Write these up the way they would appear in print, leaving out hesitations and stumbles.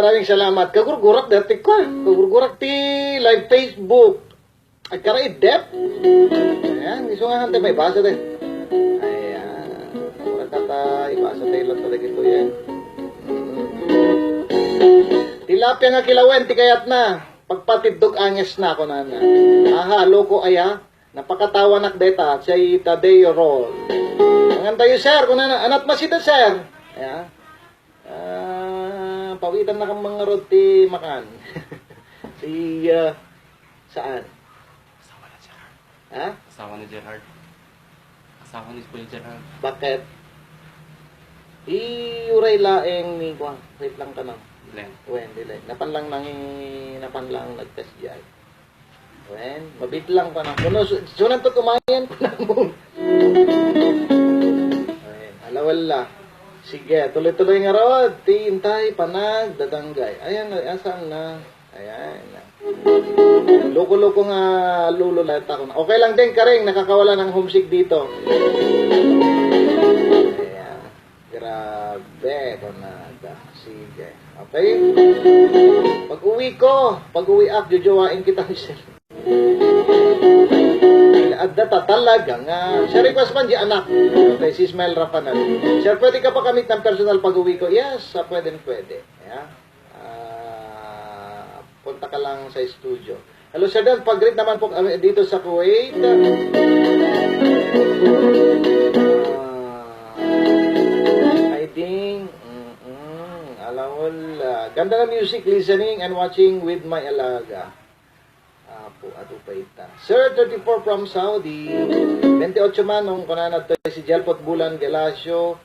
maraming salamat. Kagurgurak dati ko. Kagurgurak ti live Facebook. At karay dep. Ayan, gusto nga hante may basa din. Ayan. Mura kata, ibasa tayo lang talaga ito yan. Tilapia nga kilawen, ti kayat na. Pagpatidog anges na ako na. Aha, loko aya. Napakatawa nak deta. Siya'y Tadeo Roll. Ang tayo, sir. Kung anat masida, sir. Ayan. Pawitan na kang mga roti makan. Si, saan? Asawa na Gerard. Ha? Asawa ni Gerard. Asawa ni Kuya Gerard. Bakit? Iuray laeng ni Juan. Wait lang ka na. Glenn. Wen, dili. Napanlang nagtest diyan. Wen, mabit lang pa na. Kuno, sunan to kumayan ko na mo. Wen, alawala. Sige, tuloy-tuloy nga rod. Tintay, panag, dadanggay. Ayan, asan na? Ayan. Loko-loko nga lululat ako na. Okay lang din, Karing. Nakakawala ng homesick dito. Ayan. Grabe. Panada. Sige. Okay? Pag-uwi up, jujuwain kita ni Sir. Adda talaga nga. Siya request man di anak. Okay, si Ismael Rafanal. Sir, pwede ka pa kamit ng personal pag-uwi ko? Yes, pwede. Yeah. Punta ka lang sa studio. Hello, Sir Dan. Pag-greet naman po dito sa Kuwait. I think, alawala. Ganda na music, listening and watching with my alaga. Ato pa ita. Sir, 34 from Saudi. 28 man nung kananad to si Jelpot Bulan Galasio.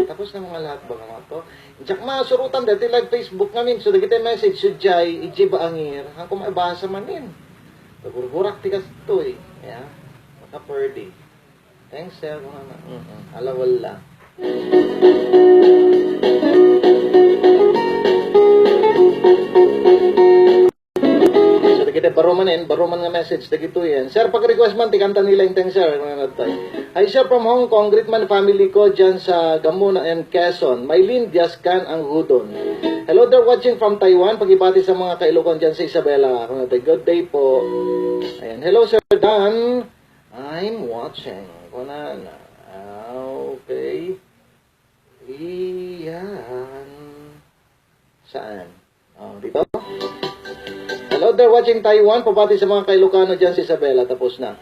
Tapos na mga lahat ba mga to? Diyak masurutan dati live Facebook namin. So, dagiti message, sujay, iji ba angir? Ang kumaibasa manin. Tagurgurak tikas to eh. Yeah. Maka-purdy. Thanks, sir. Alawala. Kita baruman nga message dagito yan. Sir, pag-request man, tikanta nila yung sir. Hi, sir, from Hong Kong, greetman family ko dyan sa Gamuna and Quezon. Maylin Diascan ang hudon. Hello there, watching from Taiwan. Pag-ibati sa mga kailokon dyan sa Isabela. Good day po. Ayan. Hello, Sir Dan. I'm watching. Okay. Iyan. Saan? Dito? Hello there, watching Taiwan. Pabati sa mga kailokano dyan si Isabela. Tapos na.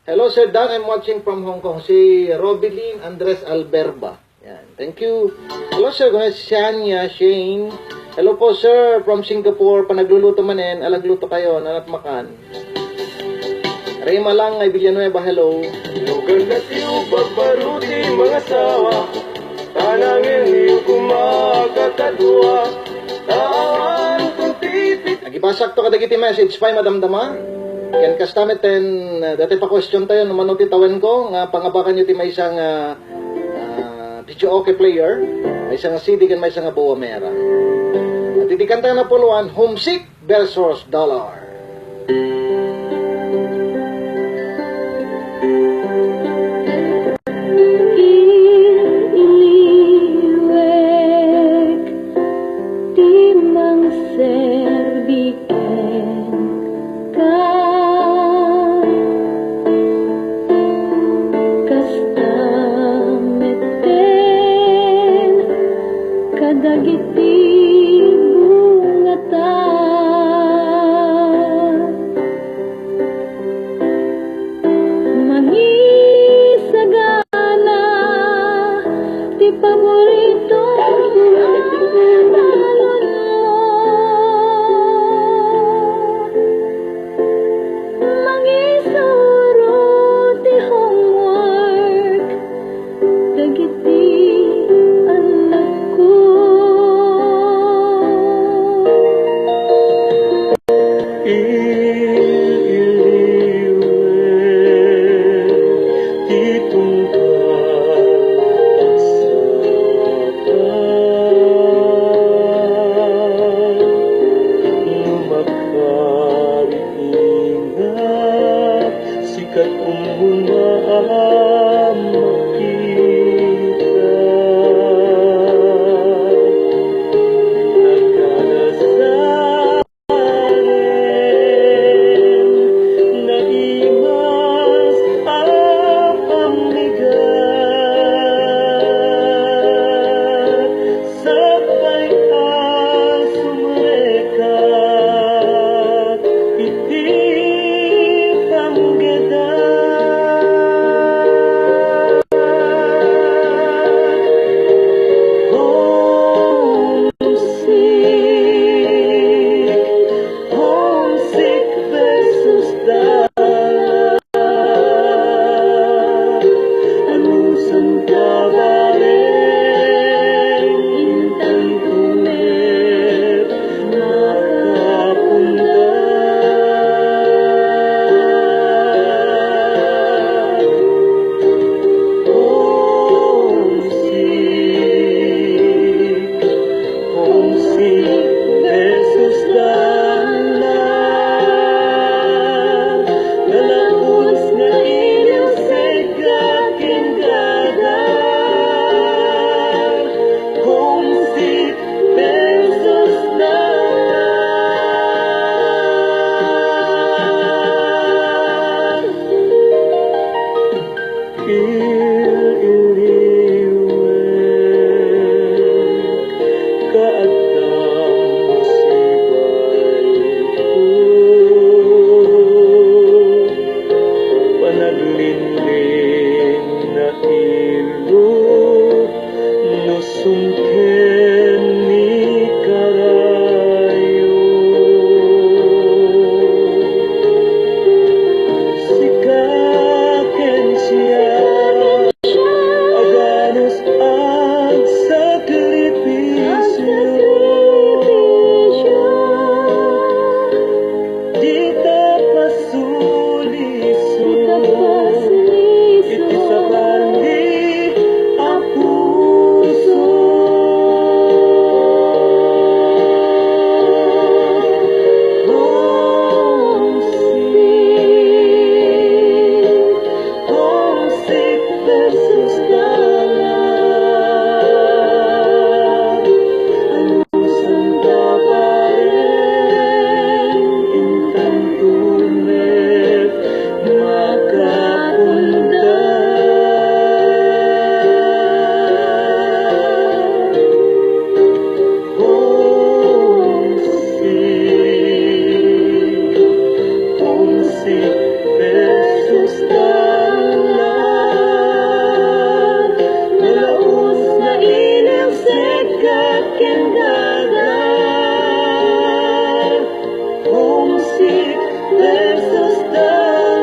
Hello, Sir Dan. I'm watching from Hong Kong. Si Robilyn Andres Alberba. Yan. Thank you. Hello, Sir. Shania Shane. Hello po, Sir. From Singapore. Panagluluto manin. Alagluto kayo. Nanat makan. Rayma lang ay Villanueva. Hello. Lugan na siyo pagbaruti mga sawa. Tanangin niyo kumakakadua. Tawan kong titik. Nagibasak to kadagiti message pa madamdama. Ken kastameten dati pa question tayo no manuti tawen ko nga pangabakan niyo ti may isang video okay player, may isang CD ken may isang buwa mera. At itikan tayo na puluan Homesick versus Dollar. homesick versus dalang.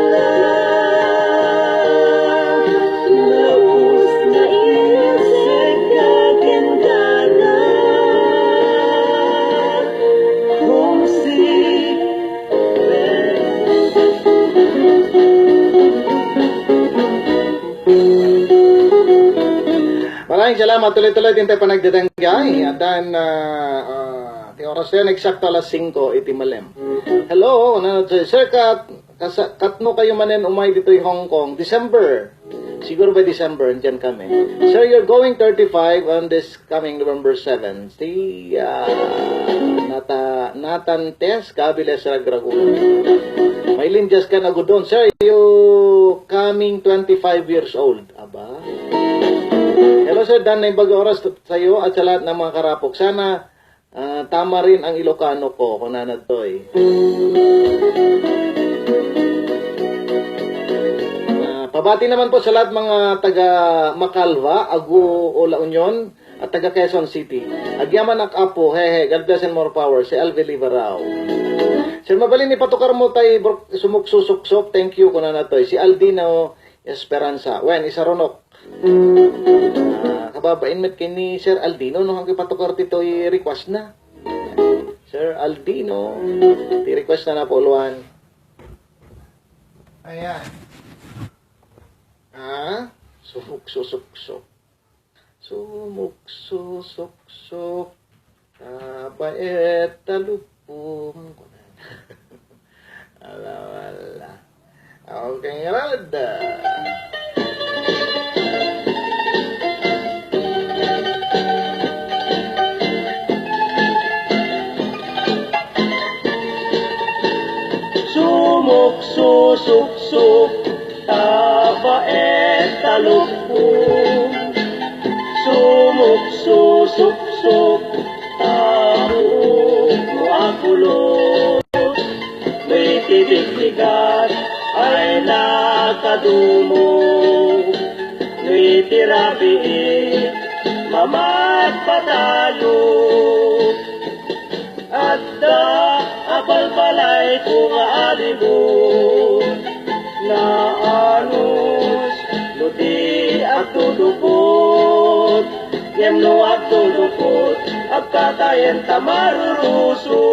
Lubos na isip kagandaran. Homesick Maraming salamat. Tuloy-tuloy din tayo panagdadanggay. At dan, di oras yan, eksakto alas 5, itimalem. Hello, Sir Kat, katno kayo manen umay dito yung Hong Kong. December. Siguro by December, dyan kami. Sir, you're going 35 on this coming November 7. Si, Natantes, Kabiles, Ragragulo. May linjas ka na doon. Sir, you coming 25 years old. Aba? Hello sir, Dan na ibang oras sa iyo at sa lahat ng mga karapok. Sana tama rin ang Ilocano ko kung nanatoy. Pabati naman po sa lahat mga taga Macalva, Agu, La Union at taga Quezon City. Agyaman ak apo, hehe, God bless and more power. Si Alvin Livarao. Sir, mabalin ni patukar mo tayo sumuksusuksok. Thank you kung nanatoy. Si Aldino Esperanza. Wen, isa ronok. Kababain met kini Sir Aldino no hanggang patukar tito i-request na. Sir Aldino, i-request na po luan. Ayan. Sumuksusuksok. Sumuksusuksok. Kabait talupong. Ala. Okay, rada. Sumuksusuksok, tabaet talupong. Sumuksusuksok, tabuok mo akulot. May tibig-ligat ay nakadumo. May tirabiit, mamat patayo. At abalbalay kung aalibot na anus luti at tudupot yemno at tudupot at katayan tamaruruso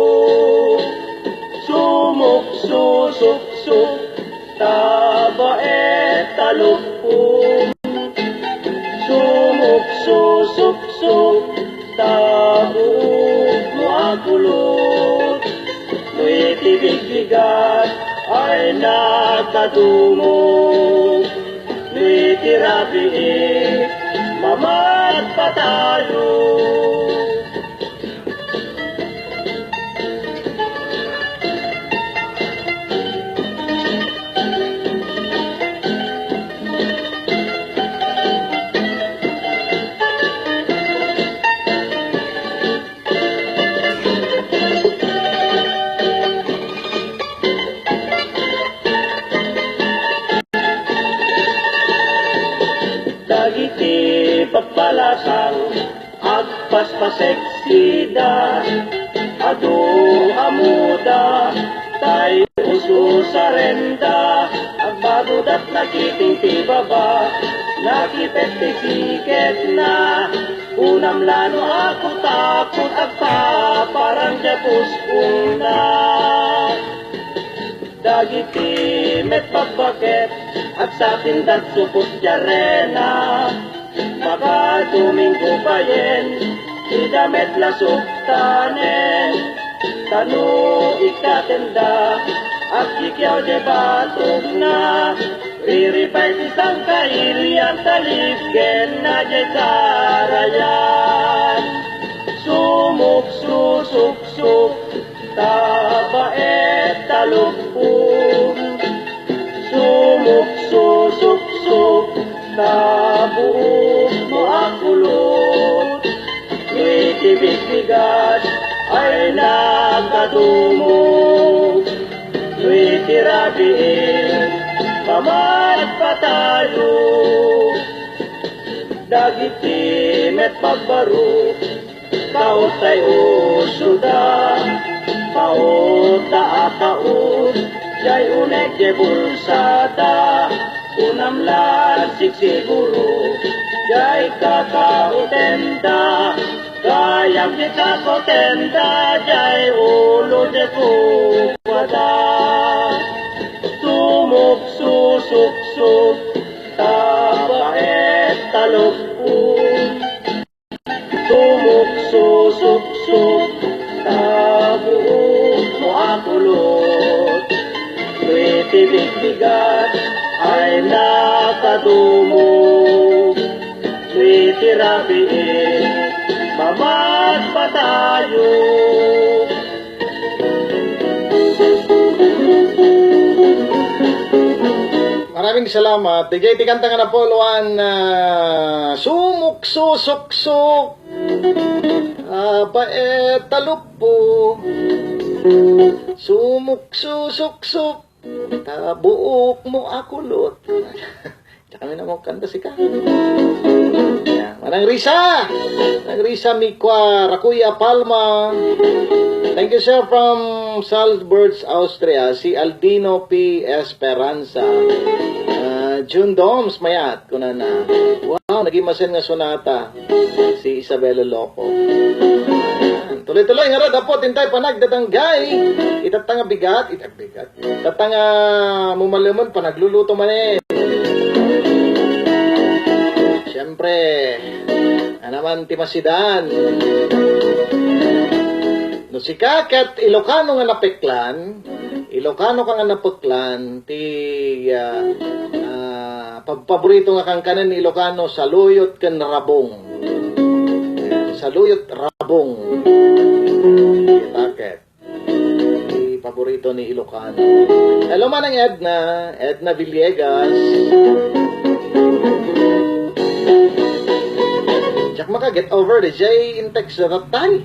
sumuksusuksuk tabaet talupong sumuksusuksuk tabuok mo akulot mo'y tibig-bigat ay nakatungo mo'y tirabiik mamat patayo. Dagiti pagpalasang agpaspaseksida adu amuda tay uso sarenda agbadudat nakiting tibaba nakipet tikiket na unam lano ako takot agpa parang japos una dagiti met pagbaket at sa tindat supot jarena baka tuminggo payen idamet lasok tanen tanu ikatenda at kikyaw de batog na riripay isang kairiyan talipken na jay sarayan sumuk susuksuk tabaet talumpung sumuk-susuksuk tabuok mo akulot may tibig-bigat ay nakatumog may tirabiin pamat patayo dagiti met pagbaro kaot tayo syuda Taot taataot, jay unek je bulsada, unamlan sigsiguro, jay kakautenda, kayang di kakotenda, jay ulo je kukwada. Sumuk susuk suk, tabaet talukpun, sumuk susuk suk, tabuok mo akulot. Tuwitibig bigat ay nakadumog. Tuwitirapiin, mamad pa tayo. Maraming salamat. DJ tikanta nga na po, Luan. Sumuk susuk suk. Baet talupo. Sumuk susuk suk. Tabuok mo akulot. Tsaka na mo kanta si ka. Manang Risa. Manang Risa Mikwa Rakuya Palma. Thank you, sir, from Salzburg, Austria. Si Aldino P. Esperanza. June Doms, mayat. Kuna na. Wow, naging masin nga sonata. Si Isabella Loco. Tuloy-tuloy nga rad. Apo, tintay panag. Datanggay. Itatanga bigat. Bigat. Tatanga mumalimon. Panagluluto manin. Siyempre. Anaman timasidan. No si kakat Ilocano nga napeklan, Ilocano ka nga napeklan, ti paborito nga kang kanan ni Ilocano, saluyot kan rabong. Saluyot rabong. Kakat. Ti paborito ni Ilocano. Hello manang Edna Villegas. Tsak maka get over the J in text na tatay.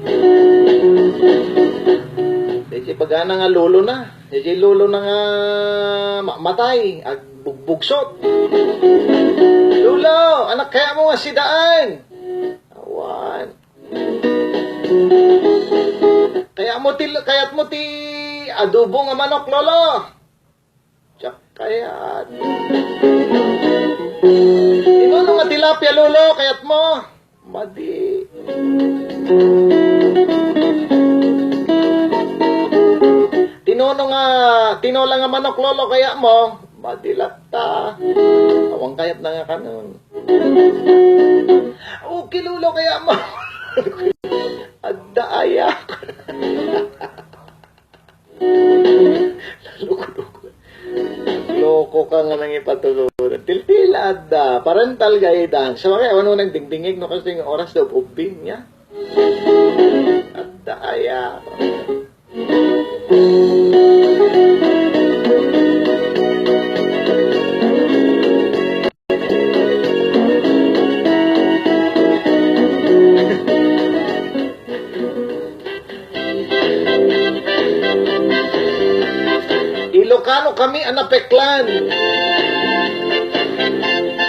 DJ pagana nga lolo na. DJ lolo na nga matay. Ag bugbugsot. Lolo, anak kaya mo nga si Daan. Awan. Kayat mo ti adobo nga manok, lolo. Tsak kayat. Ino nga tilapia, lolo, kayat mo. Madi. Tinola nga manok, lolo, kaya mo. Madilata. Awang kayat na nga kanon. Okay, lolo, kaya mo. Adda ayak. Loko ka nga nang ipatulungan. Tiltila adda. Parental guidance. So, kaya ano nang dingdingig no kasi yung oras daw ubing niya. Adda ayak. Ilocano kami anapeklan.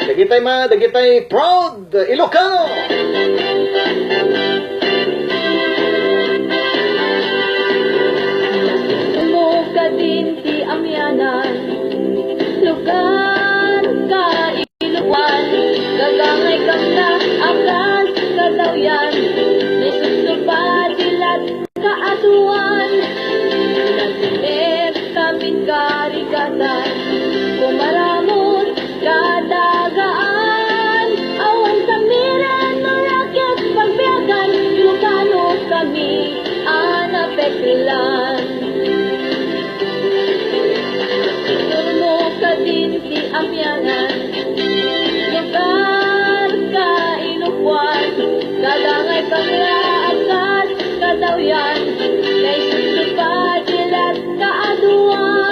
Dagitay proud Ilocano. Umuga din ti amyanan, lugar ka iluwan, gagangay kang na akas kadawyan, may susupad ilat kaatuan, nagsilit kaming karigatan, kumaramot kadagaan, awan sa miran ng rakyat pagbiyagan, Ilocano kami anapeklan. Turmo ka din si amyanan, lugar ka inupuan, kadangay kang laakas kadawyan, kay susupad ilat kaaduan.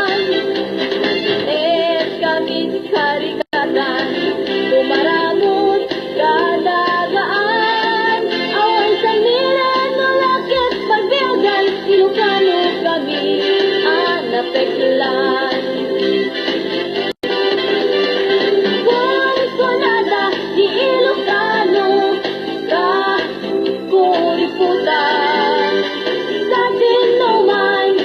Kaming karigatan, kumaramot kadagaan, awan sa miran ng rakyat pagbiyagan, Ilocano kami anapeklan. Buwan sonada di Ilocano ka kuriputan, sa sinuman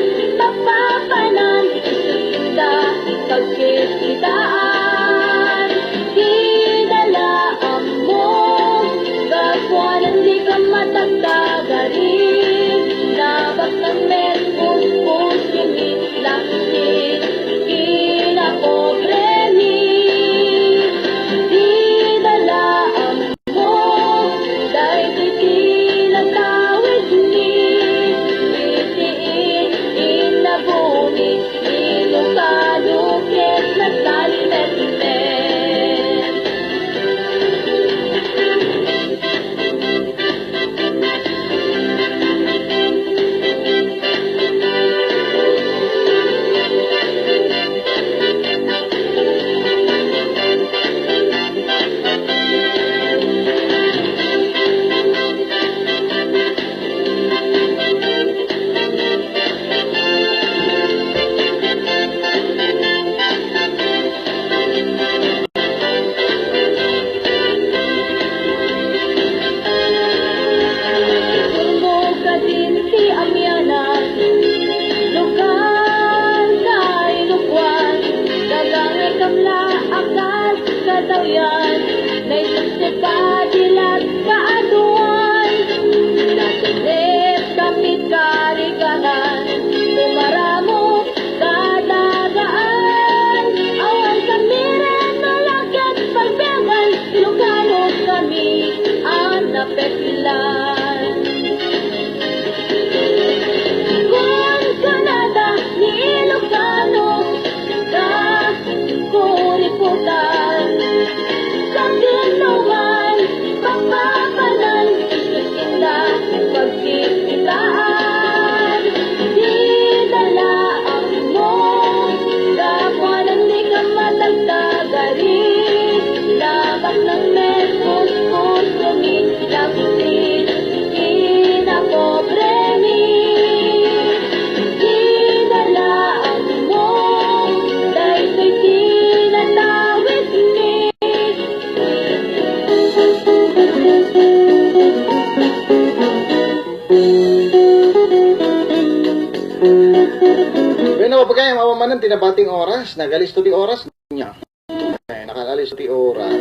So, pagkaya mawamanan, tinabating oras, nagalis to di oras niya. Okay, nakagalis to di oras.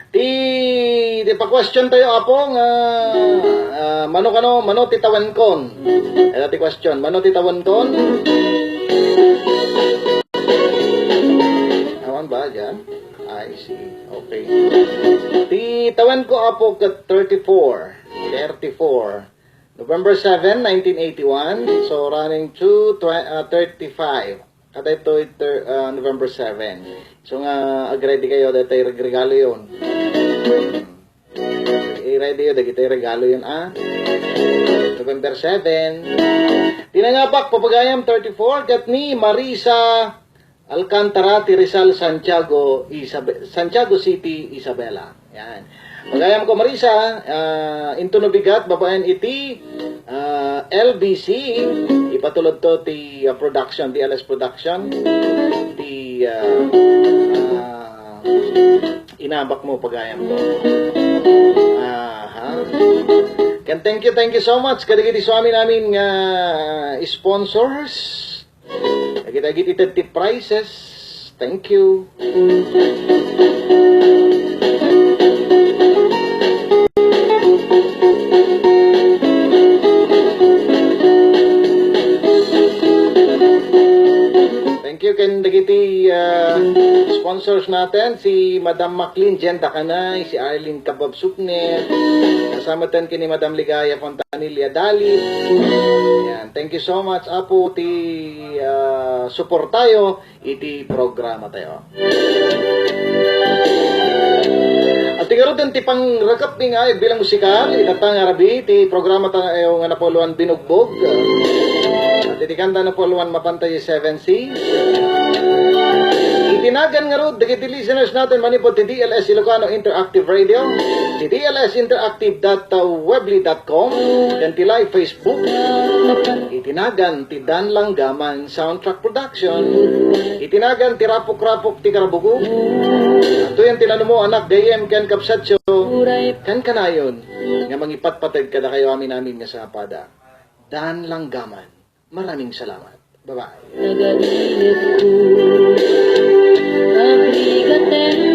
Di pa-question tayo, apong, mano titawan kon. Ito ti question, mano titawan kon? Awan ba dyan? I see. Okay. Titawan ko, apo, kat 34. November 7, 1981. So, running to 35. At ito, November 7. So, nga, agredy kayo, dito yung regalo yun. I-ready yun, dito yung regalo yun, November 7. Tinangapak, papagayam 34, kat ni Marisa Alcantara, Rizal, Santiago City, Isabela. Yan. Pagayam ko Marisa, into nabigat, babaen iti, LBC, ipatulod to ti production, ti LS production, ti inabak mo pagayam ko. Can thank you so much. Kadigiti swami namin sponsors. Nagitagit iti prices. Thank you. Thank you kan dagiti sponsors natin, si Madam Maclean Jenda Kanay, si Arlene Kabab Supnet, kasama tan kini Madam Ligaya Fontanilla Dali. Yan, thank you so much apo ti support tayo iti programa tayo. At tigaro din ti pangrakap ni nga bilang musikal itatang arabi ti programa tayo nga napoluan binugbog. At itikanda napoluan mapantay 7C. Itinagan nga rod, dagiti listeners natin manipod ti DLS Ilocano Interactive Radio, ti DLS Interactive.webly.com, dan ti live Facebook. Itinagan ti Dan Langgaman Soundtrack Production. Itinagan ti Rapok-Rapok ti Karabugo. Ito yung tinano mo, anak, gayem ken kapsatyo, kan kanayon, nga mangipatpatag kada kayo amin nga sa pada. Dan Langgaman. Maraming salamat. Bye-bye. Nagalilit ko, abrigate